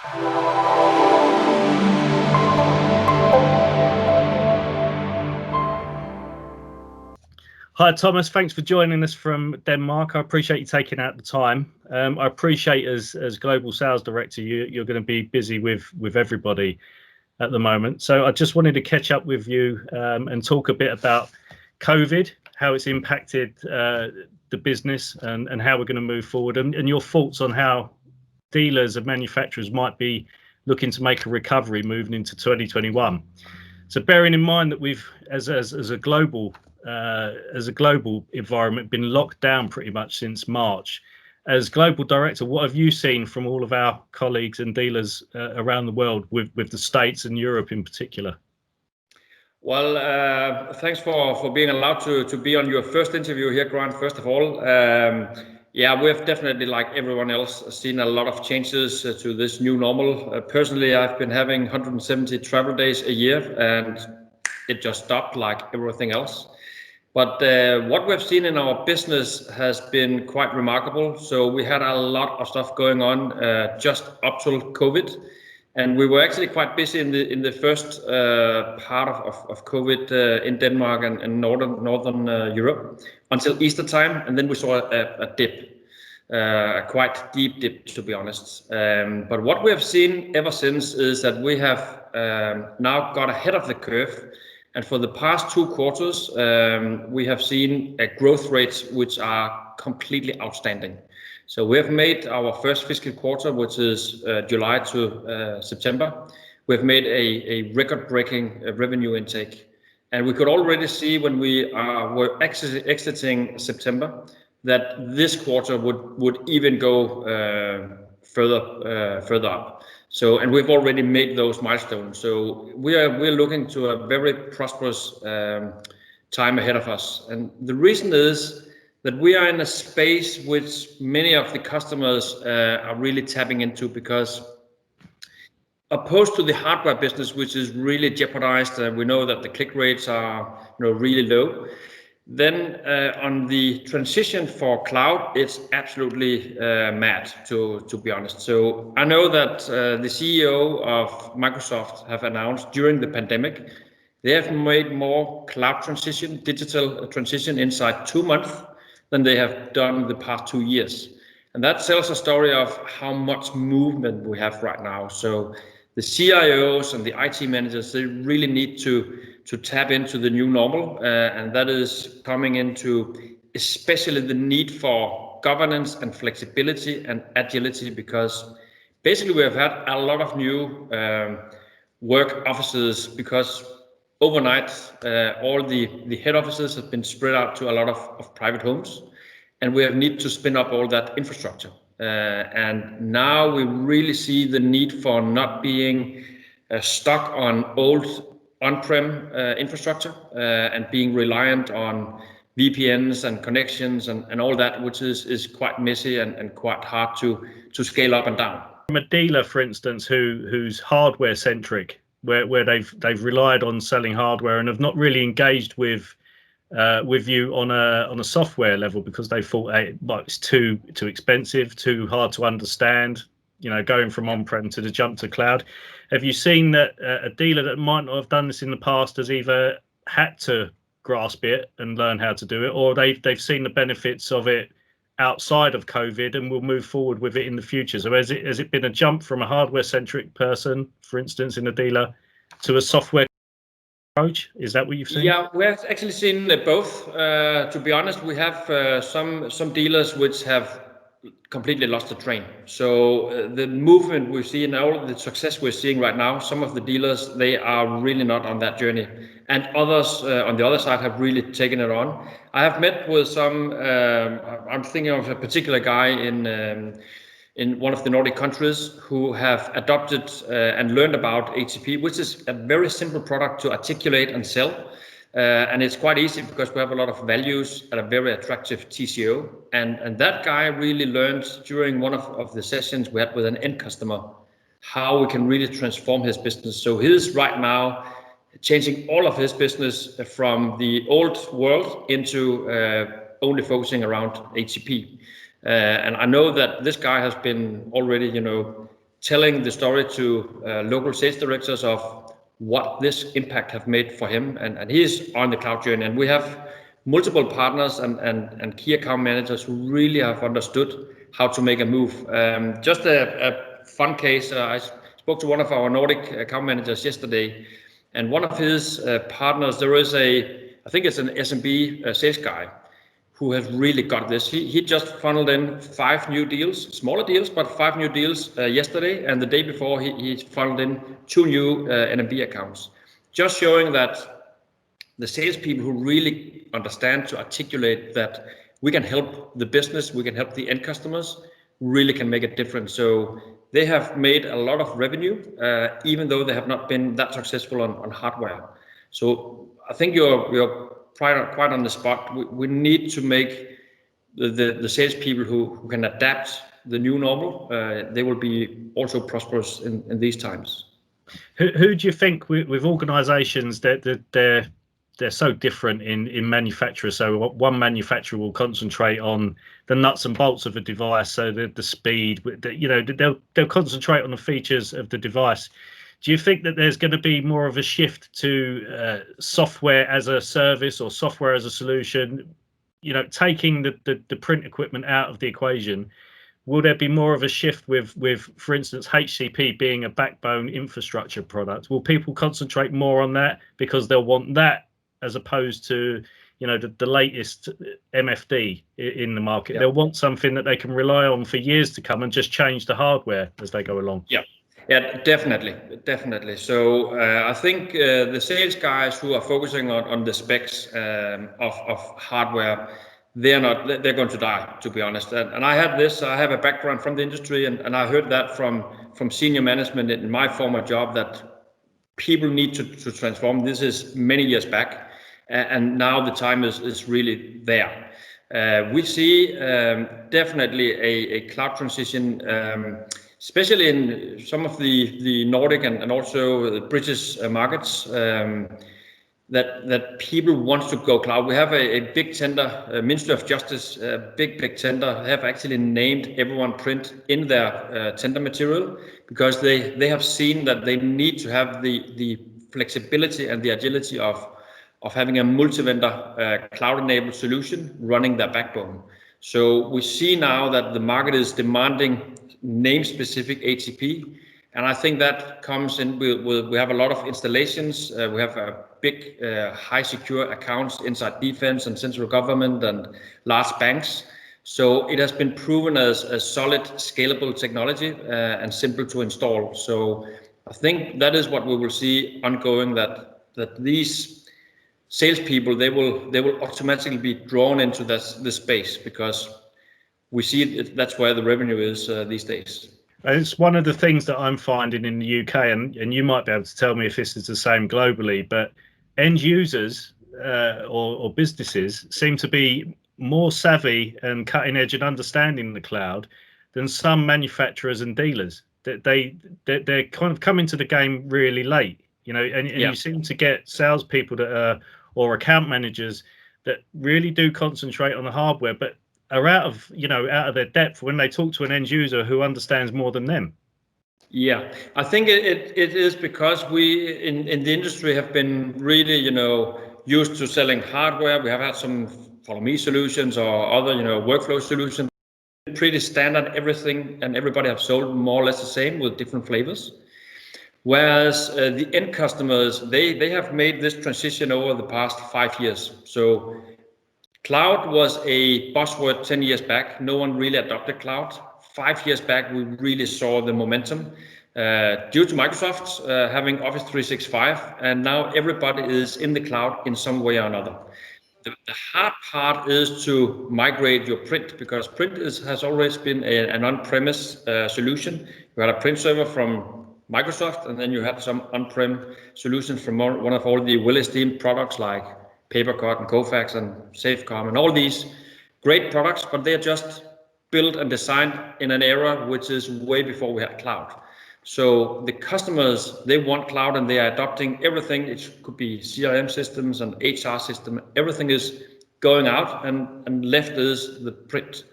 Hi, Thomas. Thanks for joining us from Denmark. I appreciate you taking out the time. I appreciate as Global Sales Director, you're going to be busy with everybody at the moment. So I just wanted to catch up with you and talk a bit about COVID, how it's impacted the business and how we're going to move forward, and your thoughts on how dealers and manufacturers might be looking to make a recovery moving into 2021. So bearing in mind that we've, as a global environment, been locked down pretty much since March. As Global Director, what have you seen from all of our colleagues and dealers around the world, with the States and Europe in particular? Well, thanks for being allowed to be on your first interview here, Grant, first of all. Yeah, we've definitely, like everyone else, seen a lot of changes to this new normal. Personally, I've been having 170 travel days a year, and it just stopped like everything else. But what we've seen in our business has been quite remarkable. So we had a lot of stuff going on just up till COVID. And we were actually quite busy in the first part of COVID in Denmark and northern Europe until Easter time, and then we saw a dip, a quite deep dip, to be honest. But what we have seen ever since is that we have now got ahead of the curve, and for the past 2 quarters, we have seen growth rates which are completely outstanding. So we have made our first fiscal quarter, which is July to September. We've made a record-breaking revenue intake. And we could already see when we were exiting September that this quarter would even go further up. So, and we've already made those milestones. So we're looking to a very prosperous time ahead of us. And the reason is that we are in a space which many of the customers are really tapping into, because opposed to the hardware business, which is really jeopardized, we know that the click rates are really low. Then on the transition for cloud, it's absolutely mad, to be honest. So I know that the CEO of Microsoft have announced during the pandemic, they have made more cloud transition, digital transition inside 2 months than they have done the past 2 years. And that tells a story of how much movement we have right now. So the CIOs and the IT managers, they really need to tap into the new normal. And that is coming into especially the need for governance and flexibility and agility, because basically we have had a lot of new work offices, because overnight, all the head offices have been spread out to a lot of private homes, and we have need to spin up all that infrastructure. And now we really see the need for not being stuck on old on-prem infrastructure and being reliant on VPNs and connections and all that, which is quite messy and quite hard to scale up and down. From a dealer, for instance, who's hardware centric, where they've relied on selling hardware and have not really engaged with you on a software level, because they thought it's too expensive, too hard to understand, going from on-prem to the jump to cloud. Have you seen that a dealer that might not have done this in the past has either had to grasp it and learn how to do it, or they've seen the benefits of it outside of COVID and will move forward with it in the future? So has it been a jump from a hardware-centric person, for instance, in a dealer, to a software approach? Is that what you've seen? Yeah, we have actually seen both. To be honest, we have some dealers which have completely lost the train. So the movement we see and all the success we're seeing right now, some of the dealers, they are really not on that journey, and others on the other side have really taken it on. I have met with some. I'm thinking of a particular guy in one of the Nordic countries who have adopted and learned about HCP, which is a very simple product to articulate and sell. And it's quite easy because we have a lot of values at a very attractive TCO. And that guy really learned during one of the sessions we had with an end customer how we can really transform his business. So he's right now changing all of his business from the old world into only focusing around HCP. And I know that this guy has been already, telling the story to local sales directors of what this impact have made for him, and he is on the cloud journey. And we have multiple partners and key account managers who really have understood how to make a move. Just a fun case, I spoke to one of our Nordic account managers yesterday, and one of his partners, there is I think it's an SMB sales guy who has really got this. He just funneled in 5 new deals, smaller deals, but 5 new deals yesterday, and the day before he funneled in 2 new NMB accounts, just showing that the salespeople who really understand to articulate that we can help the business, we can help the end customers, really can make a difference. So they have made a lot of revenue, even though they have not been that successful on hardware. So I think you're quite on the spot. We need to make the salespeople who can adapt the new normal. They will be also prosperous in these times. Who do you think with organisations that they're so different in manufacturers? So one manufacturer will concentrate on the nuts and bolts of a device, so the speed. They'll concentrate on the features of the device. Do you think that there's going to be more of a shift to software as a service or software as a solution? Taking the print equipment out of the equation, will there be more of a shift with, for instance, HCP being a backbone infrastructure product? Will people concentrate more on that because they'll want that as opposed to the latest MFD in the market? Yeah. They'll want something that they can rely on for years to come and just change the hardware as they go along. Yeah, definitely. So I think the sales guys who are focusing on the specs of hardware, they're going to die, to be honest. And I have a background from the industry, and I heard that from senior management in my former job, that people need to transform. This is many years back, and now the time is really there. We see definitely a cloud transition, especially in some of the Nordic and also the British markets, that people want to go cloud. We have a big tender, Ministry of Justice, big tender, have actually named EveryonePrint in their tender material, because they have seen that they need to have the flexibility and the agility of having a multi-vendor cloud-enabled solution running their backbone. So we see now that the market is demanding name-specific HCP, and I think that comes in. We have a lot of installations. We have a big, high secure accounts inside defense and central government and large banks. So it has been proven as a solid, scalable technology and simple to install. So I think that is what we will see ongoing. That these salespeople, they will automatically be drawn into this space, because we see that's where the revenue is these days. It's one of the things that I'm finding in the UK, and you might be able to tell me if this is the same globally, but end users or businesses seem to be more savvy and cutting edge and understanding the cloud than some manufacturers and dealers. They're kind of coming to the game really late, and you seem to get salespeople that are, or account managers that really do concentrate on the hardware, but are out of their depth when they talk to an end user who understands more than them. Yeah, I think it is because we in the industry have been really used to selling hardware. We have had some follow me solutions or other workflow solutions, pretty standard, everything, and everybody have sold more or less the same with different flavors. Whereas the end customers, they have made this transition over the past 5 years. So cloud was a buzzword 10 years back. No one really adopted cloud. 5 years back, we really saw the momentum due to Microsoft having Office 365, and now everybody is in the cloud in some way or another. The hard part is to migrate your print, because print has always been an on-premise solution. You had a print server from Microsoft, and then you had some on-prem solutions from one of all the well-esteemed products like Papercut and Kofax and Safecom and all these great products, but they're just built and designed in an era which is way before we had cloud. So the customers, they want cloud, and they are adopting everything. It could be CRM systems and HR system. Everything is going out, and left is the print.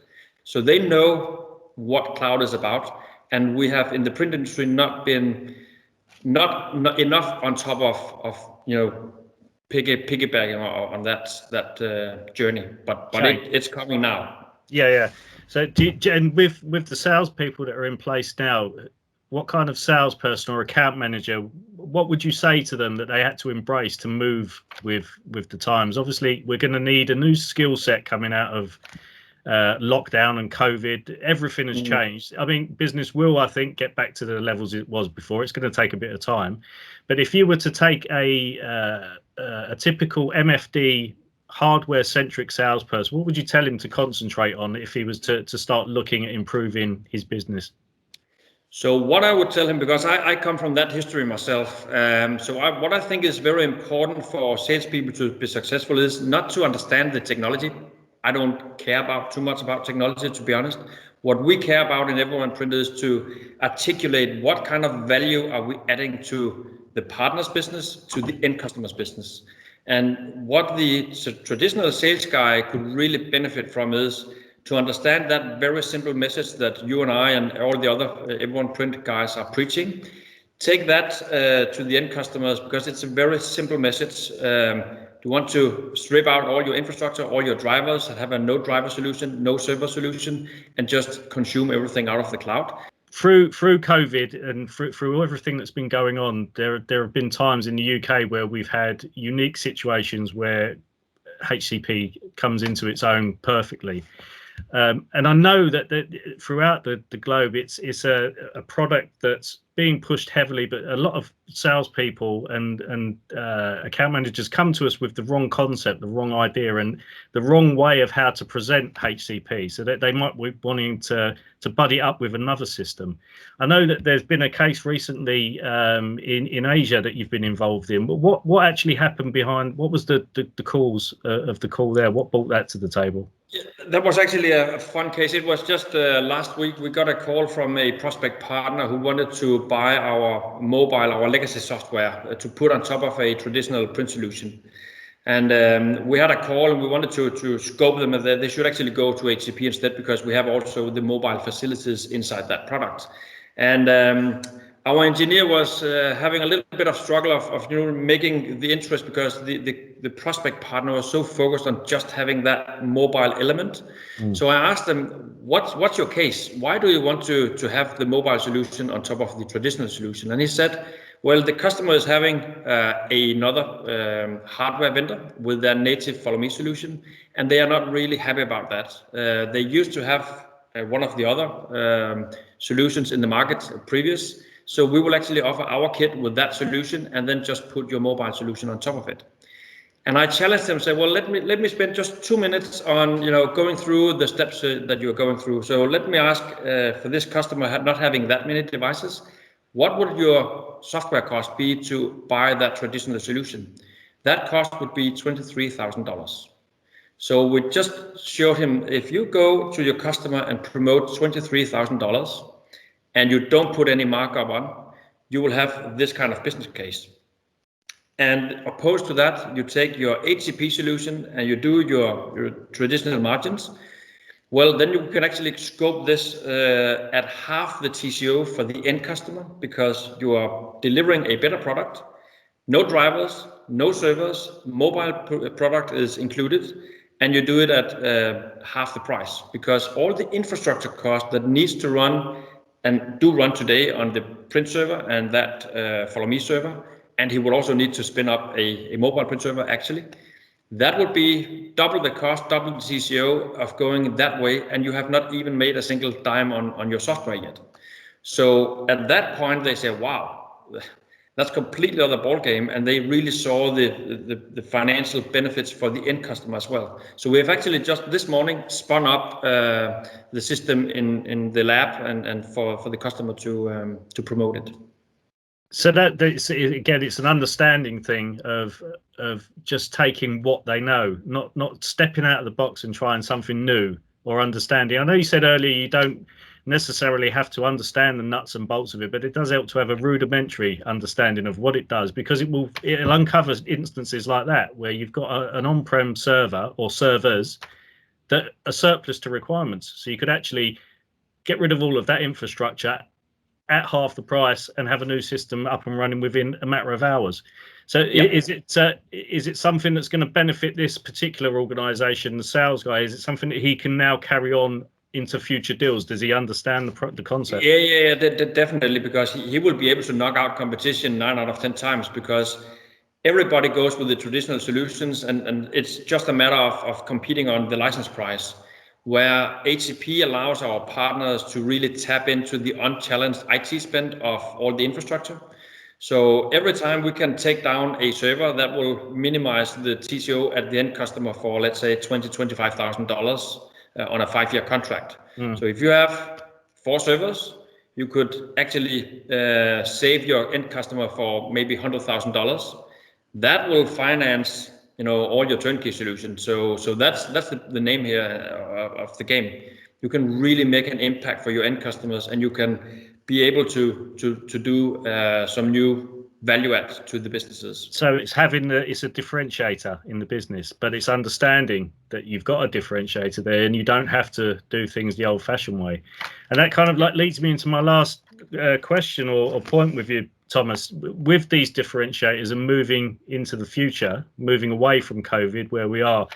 So they know what cloud is about. and we have in the print industry not been not enough on top of piggybacking on that journey, but it's coming now. Yeah. So and with the salespeople that are in place now, what kind of salesperson or account manager, what would you say to them that they had to embrace to move with the times? Obviously, we're going to need a new skill set coming out of lockdown and COVID. Everything has changed. I mean, business will, I think, get back to the levels it was before. It's going to take a bit of time. But if you were to take a typical MFD hardware-centric salesperson, what would you tell him to concentrate on if he was to start looking at improving his business? So what I would tell him, because I come from that history myself, what I think is very important for salespeople to be successful is not to understand the technology. I don't care too much about technology, to be honest. What we care about in EveryonePrint is to articulate what kind of value are we adding to the partner's business, to the end customer's business. And what the traditional sales guy could really benefit from is to understand that very simple message that you and I and all the other EveryonePrint guys are preaching. Take that to the end customers, because it's a very simple message. You want to strip out all your infrastructure, all your drivers, and have a no driver solution, no server solution, and just consume everything out of the cloud. Through COVID and through everything that's been going on, there have been times in the UK where we've had unique situations where HCP comes into its own perfectly. And I know that throughout the globe, it's a product that's being pushed heavily, but a lot of salespeople and account managers come to us with the wrong concept, the wrong idea, and the wrong way of how to present HCP, so that they might be wanting to buddy up with another system. I know that there's been a case recently in Asia that you've been involved in. But what actually happened behind? What was the cause of the call there? What brought that to the table? Yeah, that was actually a fun case. It was just last week we got a call from a prospect partner who wanted to buy our legacy software to put on top of a traditional print solution. And we had a call and we wanted to scope them, and they should actually go to HCP instead, because we have also the mobile facilities inside that product. And our engineer was having a little bit of struggle of making the interest, because the prospect partner was so focused on just having that mobile element. So I asked them, what's your case? Why do you want to have the mobile solution on top of the traditional solution? And he said, well, the customer is having another hardware vendor with their native Follow Me solution, and they are not really happy about that. They used to have one of the other solutions in the market previous. So we will actually offer our kit with that solution, and then just put your mobile solution on top of it. And I challenged them, say, well, let me spend just 2 minutes on going through the steps that you're going through. So let me ask, for this customer not having that many devices, what would your software cost be to buy that traditional solution? That cost would be $23,000. So we just showed him, if you go to your customer and promote $23,000, and you don't put any markup on, you will have this kind of business case. And opposed to that, you take your HCP solution and you do your traditional margins. Well, then you can actually scope this at half the TCO for the end customer, because you are delivering a better product. No drivers, no servers, mobile product is included, and you do it at half the price, because all the infrastructure cost that needs to run and do run today on the print server and that Follow Me server, and he will also need to spin up a mobile print server actually. That would be double the cost, double the TCO of going that way, and you have not even made a single dime on your software yet. So at that point they say, wow, that's completely other ballgame, and they really saw the financial benefits for the end customer as well. So we have actually just this morning spun up the system in the lab and for the customer to promote it. So that's, again, it's an understanding thing of just taking what they know, not stepping out of the box and trying something new or understanding. I know you said earlier you don't necessarily have to understand the nuts and bolts of it, but it does help to have a rudimentary understanding of what it does, because it'll uncover instances like that where you've got an on-prem server or servers that are surplus to requirements. So you could actually get rid of all of that infrastructure, at half the price and have a new system up and running within a matter of hours. So Yep. is it something that's going to benefit this particular organization, the sales guy? Is it something that he can now carry on into future deals? Does he understand the concept? Yeah, definitely, because he will be able to knock out competition 9 out of 10 times, because everybody goes with the traditional solutions, and it's just a matter of competing on the license price, where HCP allows our partners to really tap into the unchallenged IT spend of all the infrastructure. So every time we can take down a server, that will minimize the TCO at the end customer for, let's say, $25,000 on a 5-year contract. So if you have 4 servers, you could actually save your end customer for maybe $100,000. That will finance, all your turnkey solutions. So that's the name here of the game. You can really make an impact for your end customers, and you can be able to do some new value add to the businesses. So it's it's a differentiator in the business, but it's understanding that you've got a differentiator there, and you don't have to do things the old-fashioned way. And that kind of leads me into my last question or point with you, Thomas. With these differentiators and moving into the future, moving away from COVID, where we are,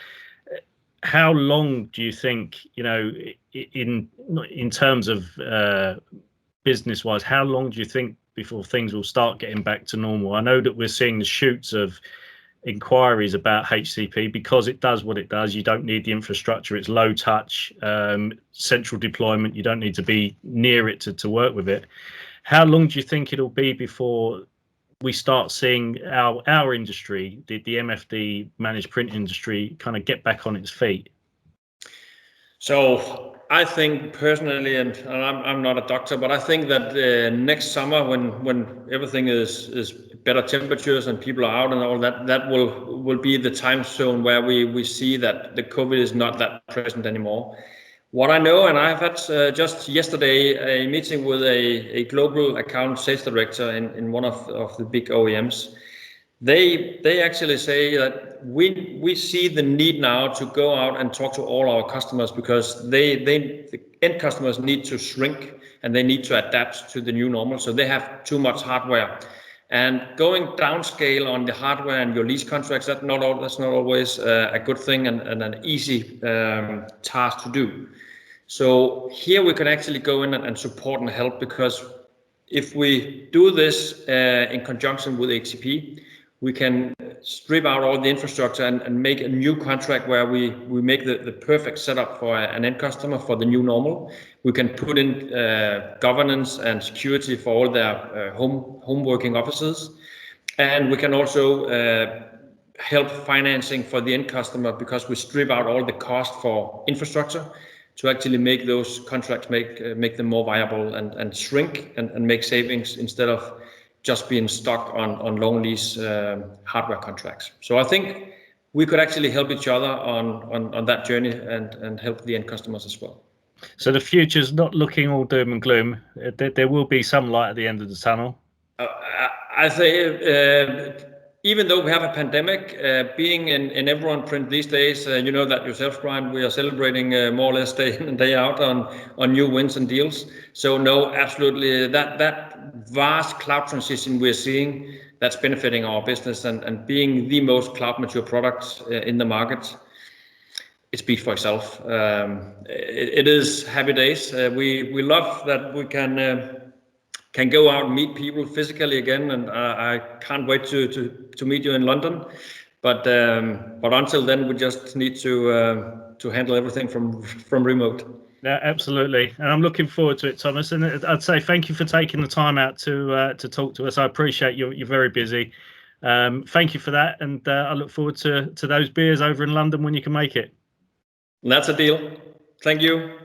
how long do you think, in terms of business-wise, how long do you think before things will start getting back to normal? I know that we're seeing the shoots of inquiries about HCP because it does what it does. You don't need the infrastructure. It's low touch, central deployment. You don't need to be near it to work with it. How long do you think it'll be before we start seeing our industry, the MFD managed print industry, kind of get back on its feet? So I think personally, and I'm not a doctor, but I think that next summer, when everything is better temperatures and people are out and all that will be the time zone where we see that the COVID is not that present anymore. What I know, and I've had just yesterday a meeting with a global account sales director in one of the big OEMs. They actually say that we see the need now to go out and talk to all our customers, because the end customers need to shrink and they need to adapt to the new normal. So they have too much hardware, and going downscale on the hardware and your lease contracts, that's not always a good thing and an easy task to do. So here we can actually go in and support and help, because if we do this in conjunction with HCP, we can strip out all the infrastructure and make a new contract where we make the perfect setup for an end customer for the new normal. We can put in governance and security for all their home working offices, and we can also help financing for the end customer, because we strip out all the cost for infrastructure to actually make those contracts make them more viable and shrink and make savings instead of just being stuck on long lease hardware contracts. So I think we could actually help each other on that journey and help the end customers as well. So the future's not looking all doom and gloom. There will be some light at the end of the tunnel. I say, even though we have a pandemic, being in EveryonePrint these days, you know that yourself, Brian, we are celebrating more or less day in and day out on new wins and deals. So no, absolutely, that vast cloud transition we're seeing, that's benefiting our business, and being the most cloud mature product in the market, it speaks for itself. It is happy days. We love that we can go out and meet people physically again, and I can't wait to meet you in London. But until then, we just need to handle everything from remote. Yeah, absolutely, and I'm looking forward to it, Thomas. And I'd say thank you for taking the time out to talk to us. I appreciate you're very busy. Thank you for that, and I look forward to those beers over in London when you can make it. That's a deal. Thank you.